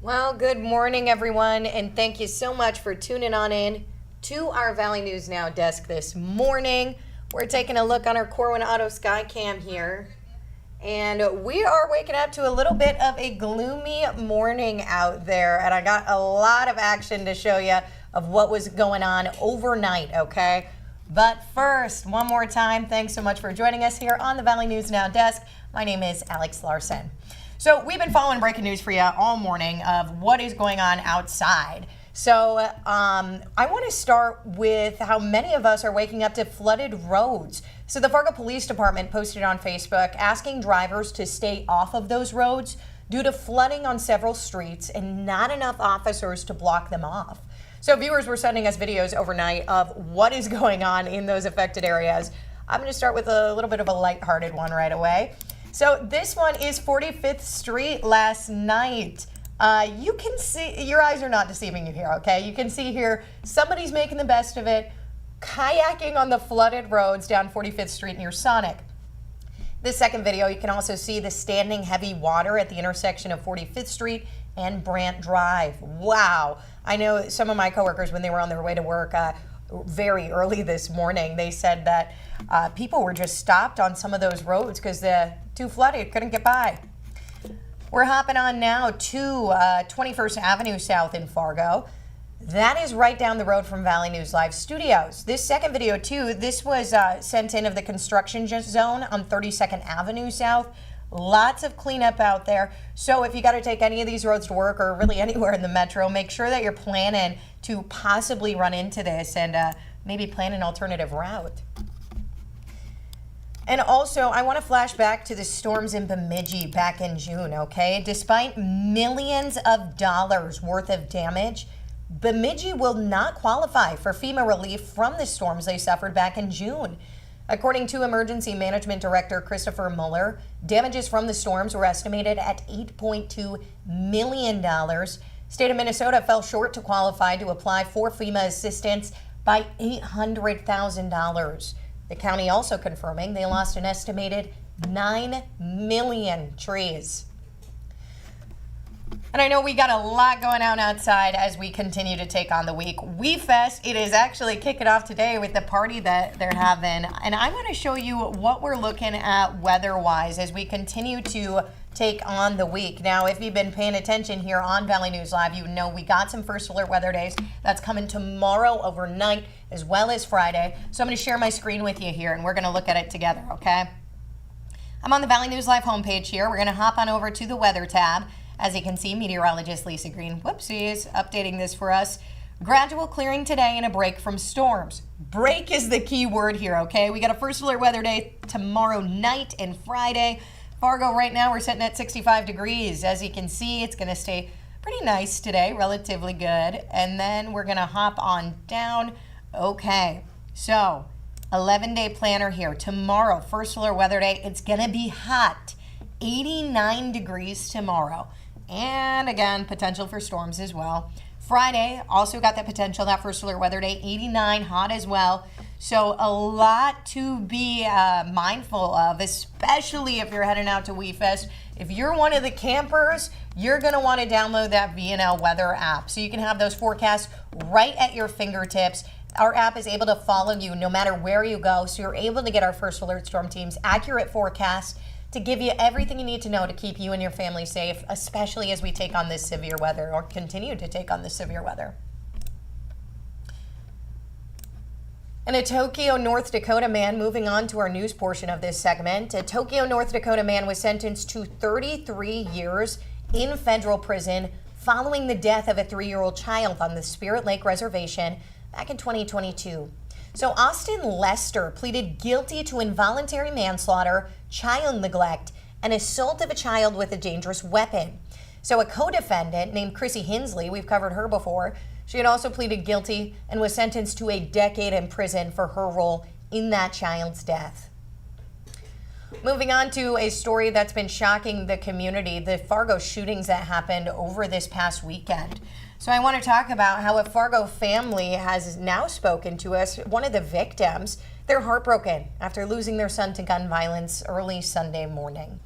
Well, good morning, everyone, and thank you so much for tuning on in to our Valley News Now desk this morning. We're taking a look on our Corwin Auto Sky Cam here, and we are waking up to a little bit of a gloomy morning out there, and I got a lot of action to show you of what was going on overnight, okay? But first, one more time, thanks so much for joining us here on the Valley News Now desk. My name is Alex Larson. So we've been following breaking news for you all morning of what is going on outside. So I want to start with how many of us are waking up to flooded roads. So the Fargo Police Department posted on Facebook asking drivers to stay off of those roads due to flooding on several streets and not enough officers to block them off. So viewers were sending us videos overnight of what is going on in those affected areas. I'm going to start with a little bit of a lighthearted one right away. So this one is 45th Street last night. You can see, your eyes are not deceiving you here, okay? You can see here, somebody's making the best of it, kayaking on the flooded roads down 45th Street near Sonic. This second video, you can also see the standing heavy water at the intersection of 45th Street and Brant Drive. Wow. I know some of my coworkers, when they were on their way to work very early this morning, they said that people were just stopped on some of those roads because the too flooded, couldn't get by. We're hopping on now to 21st Avenue South in Fargo. That is right down the road from Valley News Live Studios. This second video too, this was sent in of the construction zone on 32nd Avenue South. Lots of cleanup out there. So if you got to take any of these roads to work or really anywhere in the metro, make sure that you're planning to possibly run into this and maybe plan an alternative route. And also, I want to flash back to the storms in Bemidji back in June, okay? Despite millions of dollars worth of damage, Bemidji will not qualify for FEMA relief from the storms they suffered back in June. According to Emergency Management Director Christopher Mueller, damages from the storms were estimated at $8.2 million. State of Minnesota fell short to qualify to apply for FEMA assistance by $800,000. The county also confirming they lost an estimated 9 million trees. And I know we got a lot going on outside as we continue to take on the week. WeFest, it is actually kicking off today with the party that they're having. And I want to show you what we're looking at weather-wise as we continue to take on the week. Now, if you've been paying attention here on Valley News Live, you know we got some first alert weather days. That's coming tomorrow overnight as well as Friday. So I'm going to share my screen with you here and we're going to look at it together, okay? I'm on the Valley News Live homepage here. We're going to hop on over to the weather tab. As you can see, meteorologist Lisa Green, whoopsies, updating this for us. Gradual clearing today and a break from storms. Break is the key word here, okay? We got a first alert weather day tomorrow night and Friday. Fargo right now, we're sitting at 65 degrees. As you can see, it's going to stay pretty nice today, relatively good. And then we're going to hop on down. Okay, so 11-day planner here. Tomorrow, first alert weather day, it's going to be hot. 89 degrees tomorrow. And again, potential for storms as well. Friday, also got that potential, that first alert weather day, 89, hot as well. So a lot to be mindful of, especially if you're heading out to WeFest. If you're one of the campers, you're going to want to download that VNN weather app so you can have those forecasts right at your fingertips. Our app is able to follow you no matter where you go, so you're able to get our first alert storm team's accurate forecasts to give you everything you need to know to keep you and your family safe, especially as we take on this severe weather or continue to take on this severe weather. And a Tokyo, North Dakota man, moving on to our news portion of this segment. A Tokyo, North Dakota man was sentenced to 33 years in federal prison following the death of a 3-year-old child on the Spirit Lake Reservation back in 2022. So Austin Lester pleaded guilty to involuntary manslaughter, child neglect, and assault of a child with a dangerous weapon. So a co-defendant named Chrissy Hensley, we've covered her before, she had also pleaded guilty and was sentenced to a decade in prison for her role in that child's death. Moving on to a story that's been shocking the community, the Fargo shootings that happened over this past weekend. So I want to talk about how a Fargo family has now spoken to us. One of the victims, they're heartbroken after losing their son to gun violence early Sunday morning.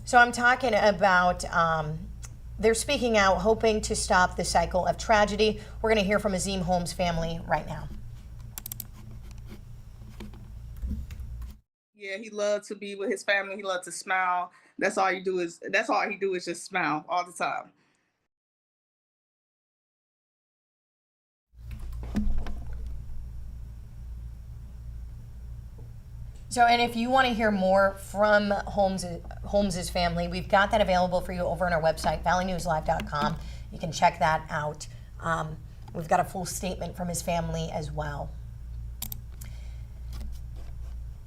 So I'm talking about they're speaking out, hoping to stop the cycle of tragedy. We're going to hear from Azim Holmes' family right now. Yeah, he loved to be with his family. He loved to smile. That's all he do is just smile all the time. So, and if you want to hear more from Holmes's family, we've got that available for you over on our website, valleynewslive.com. You can check that out. We've got a full statement from his family as well.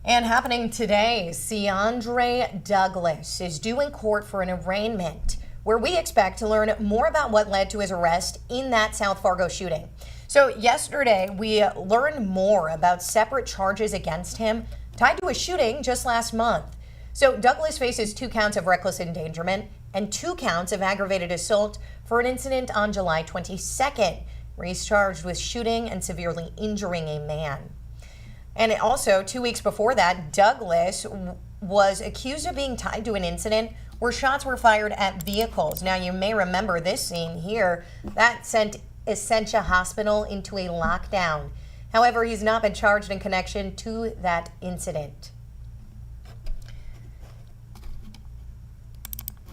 And happening today, Ciandre Douglas is due in court for an arraignment, where we expect to learn more about what led to his arrest in that South Fargo shooting. So yesterday, we learned more about separate charges against him tied to a shooting just last month. So Douglas faces 2 counts of reckless endangerment and 2 counts of aggravated assault for an incident on July 22nd, where he's charged with shooting and severely injuring a man. And also, 2 weeks before that, Douglas was accused of being tied to an incident where shots were fired at vehicles. Now, you may remember this scene here. That sent Essentia Hospital into a lockdown. However, he's not been charged in connection to that incident.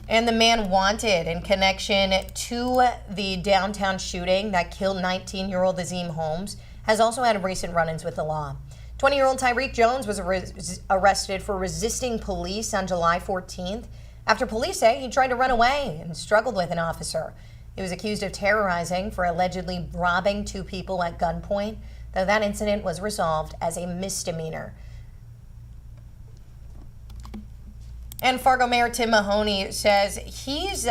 And the man wanted in connection to the downtown shooting that killed 19-year-old Azim Holmes has also had recent run-ins with the law. 20-year-old Tyreek Jones was arrested for resisting police on July 14th after police say he tried to run away and struggled with an officer. He was accused of terrorizing for allegedly robbing 2 people at gunpoint, though that incident was resolved as a misdemeanor. And Fargo Mayor Tim Mahoney says he's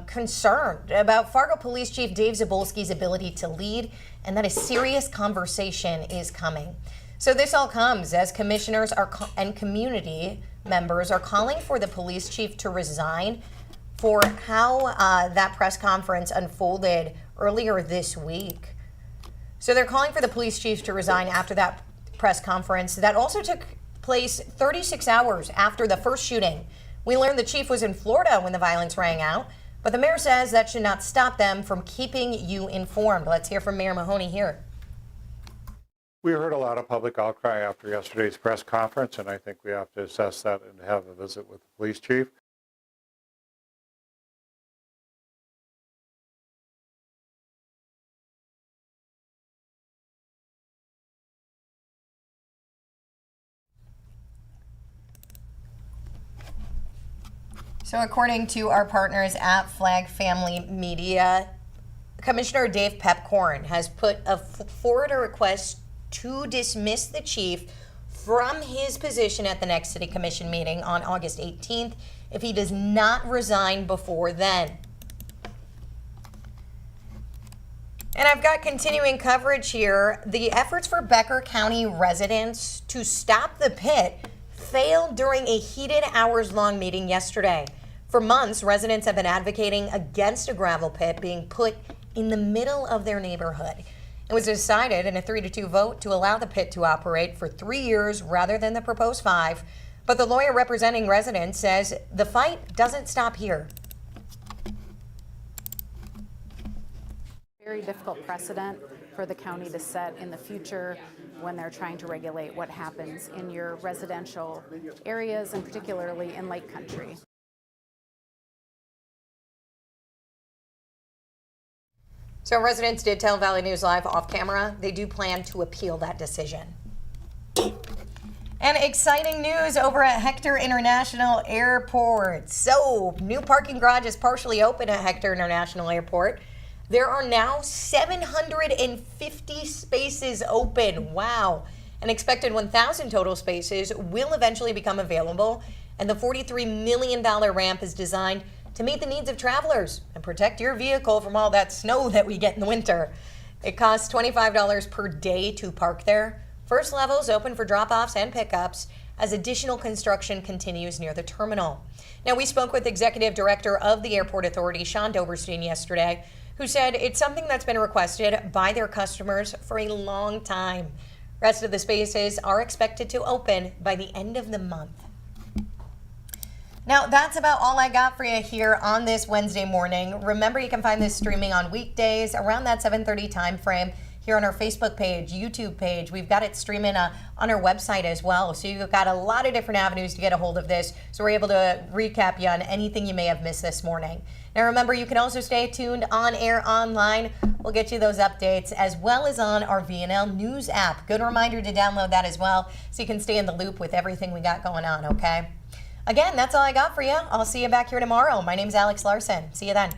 concerned about Fargo Police Chief Dave Zabolski's ability to lead and that a serious conversation is coming. So this all comes as commissioners and community members are calling for the police chief to resign for how that press conference unfolded earlier this week. So they're calling for the police chief to resign after that press conference that also took place 36 hours after the first shooting. We learned the chief was in Florida when the violence rang out, but the mayor says that should not stop them from keeping you informed. Let's hear from Mayor Mahoney here. We heard a lot of public outcry after yesterday's press conference, and I think we have to assess that and have a visit with the police chief. So according to our partners at Flag Family Media, Commissioner Dave Pepcorn has put forward a request to dismiss the chief from his position at the next City Commission meeting on August 18th if he does not resign before then. And I've got continuing coverage here. The efforts for Becker County residents to stop the pit failed during a heated hours-long meeting yesterday. For months, residents have been advocating against a gravel pit being put in the middle of their neighborhood. It was decided in a 3-2 vote to allow the pit to operate for 3 years rather than the proposed 5. But the lawyer representing residents says the fight doesn't stop here. Very difficult precedent for the county to set in the future when they're trying to regulate what happens in your residential areas and particularly in Lake Country. So residents did tell Valley News Live off camera they do plan to appeal that decision. And exciting news over at Hector International Airport. So new parking garage is partially open at Hector International Airport. There are now 750 spaces open. Wow. An expected 1,000 total spaces will eventually become available, and the $43 million ramp is designed to meet the needs of travelers and protect your vehicle from all that snow that we get in the winter. It costs $25 per day to park there. First level is open for drop-offs and pickups as additional construction continues near the terminal. Now, we spoke with Executive Director of the Airport Authority, Sean Doberstein, yesterday, who said it's something that's been requested by their customers for a long time. Rest of the spaces are expected to open by the end of the month. Now, that's about all I got for you here on this Wednesday morning. Remember, you can find this streaming on weekdays around that 7:30 time frame here on our Facebook page, YouTube page. We've got it streaming on our website as well. So you've got a lot of different avenues to get a hold of this. So we're able to recap you on anything you may have missed this morning. Now, remember, you can also stay tuned on air online. We'll get you those updates as well as on our VNL News app. Good reminder to download that as well so you can stay in the loop with everything we got going on, okay? Again, that's all I got for you. I'll see you back here tomorrow. My name's Alex Larson. See you then.